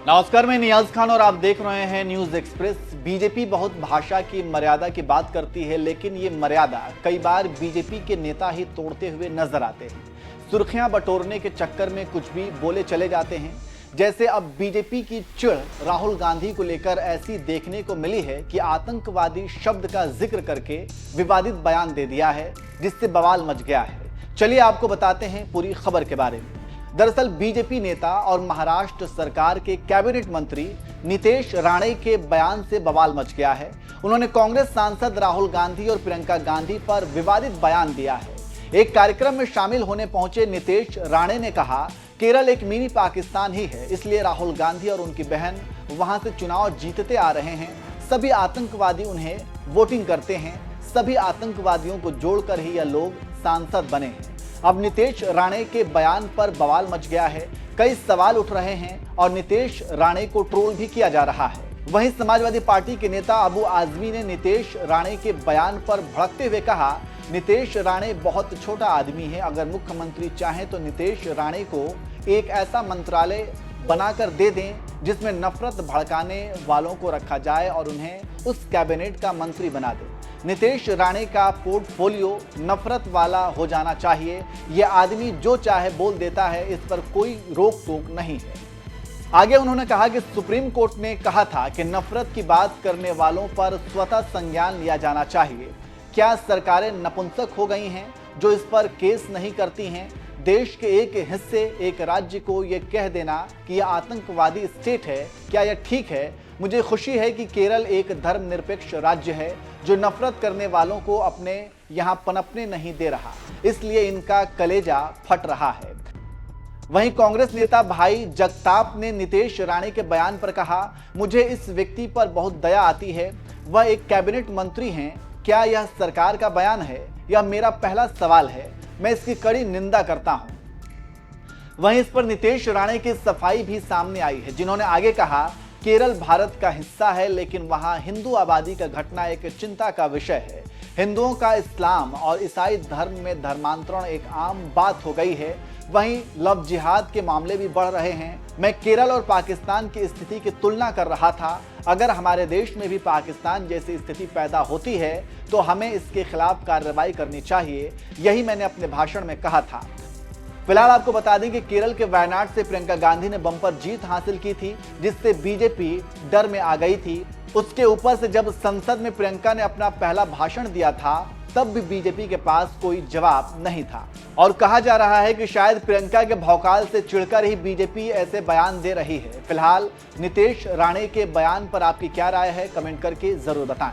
नमस्कार, मैं नियाज खान और आप देख रहे हैं न्यूज एक्सप्रेस। बीजेपी बहुत भाषा की मर्यादा की बात करती है, लेकिन ये मर्यादा कई बार बीजेपी के नेता ही तोड़ते हुए नजर आते हैं। सुर्खियां बटोरने के चक्कर में कुछ भी बोले चले जाते हैं। जैसे अब बीजेपी की चिढ़ राहुल गांधी को लेकर ऐसी देखने को मिली है कि आतंकवादी शब्द का जिक्र करके विवादित बयान दे दिया है, जिससे बवाल मच गया है। चलिए आपको बताते हैं पूरी खबर के बारे में। दरअसल बीजेपी नेता और महाराष्ट्र सरकार के कैबिनेट मंत्री नितेश राणे के बयान से बवाल मच गया है। उन्होंने कांग्रेस सांसद राहुल गांधी और प्रियंका गांधी पर विवादित बयान दिया है। एक कार्यक्रम में शामिल होने पहुंचे नितेश राणे ने कहा, केरल एक मिनी पाकिस्तान ही है, इसलिए राहुल गांधी और उनकी बहन वहां से चुनाव जीतते आ रहे हैं। सभी आतंकवादी उन्हें वोटिंग करते हैं। सभी आतंकवादियों को जोड़कर ही यह लोग सांसद बने हैं। अब नितेश राणे के बयान पर बवाल मच गया है। कई सवाल उठ रहे हैं और नितेश राणे को ट्रोल भी किया जा रहा है। वहीं समाजवादी पार्टी के नेता अबू आजमी ने नितेश राणे के बयान पर भड़कते हुए कहा, नितेश राणे बहुत छोटा आदमी है। अगर मुख्यमंत्री चाहें तो नितेश राणे को एक ऐसा मंत्रालय बनाकर दे दें जिसमें नफरत भड़काने वालों को रखा जाए और उन्हें उस कैबिनेट का मंत्री बना दें। नितेश राणे का पोर्टफोलियो नफरत वाला हो जाना चाहिए। यह आदमी जो चाहे बोल देता है, इस पर कोई रोक टोक नहीं है। आगे उन्होंने कहा कि सुप्रीम कोर्ट ने कहा था कि नफरत की बात करने वालों पर स्वतः संज्ञान लिया जाना चाहिए। क्या सरकारें नपुंसक हो गई हैं जो इस पर केस नहीं करती हैं? देश के एक हिस्से, एक राज्य को यह कह देना कि यह आतंकवादी स्टेट है, क्या यह ठीक है? मुझे खुशी है कि केरल एक धर्मनिरपेक्ष राज्य है जो नफरत करने वालों को अपने यहाँ पनपने नहीं दे रहा, इसलिए इनका कलेजा फट रहा है। वहीं कांग्रेस नेता भाई जगताप ने नितेश राणे के बयान पर कहा, मुझे इस व्यक्ति पर बहुत दया आती है। वह एक कैबिनेट मंत्री हैं। क्या यह सरकार का बयान है? यह मेरा पहला सवाल है। मैं इसकी कड़ी निंदा करता हूं। वहीं इस पर नितेश राणे की सफाई भी सामने आई है, जिन्होंने आगे कहा, केरल भारत का हिस्सा है, लेकिन वहां हिंदू आबादी का घटना एक चिंता का विषय है। हिंदुओं का इस्लाम और ईसाई धर्म में धर्मांतरण एक आम बात हो गई है। वहीं लव जिहाद के मामले भी बढ़ रहे हैं। मैं केरल और पाकिस्तान की स्थिति की तुलना कर रहा था। अगर हमारे देश में भी पाकिस्तान जैसी स्थिति पैदा होती है तो हमें इसके खिलाफ कार्रवाई करनी चाहिए। यही मैंने अपने भाषण में कहा था। फिलहाल आपको बता दें कि केरल के वायनाड से प्रियंका गांधी ने बम्पर जीत हासिल की थी, जिससे बीजेपी डर में आ गई थी। उसके ऊपर से जब संसद में प्रियंका ने अपना पहला भाषण दिया था, तब भी बीजेपी के पास कोई जवाब नहीं था और कहा जा रहा है कि शायद प्रियंका के भौकाल से चिढ़कर ही बीजेपी ऐसे बयान दे रही है। फिलहाल नितेश राणे के बयान पर आपकी क्या राय है, कमेंट करके जरूर बताएं।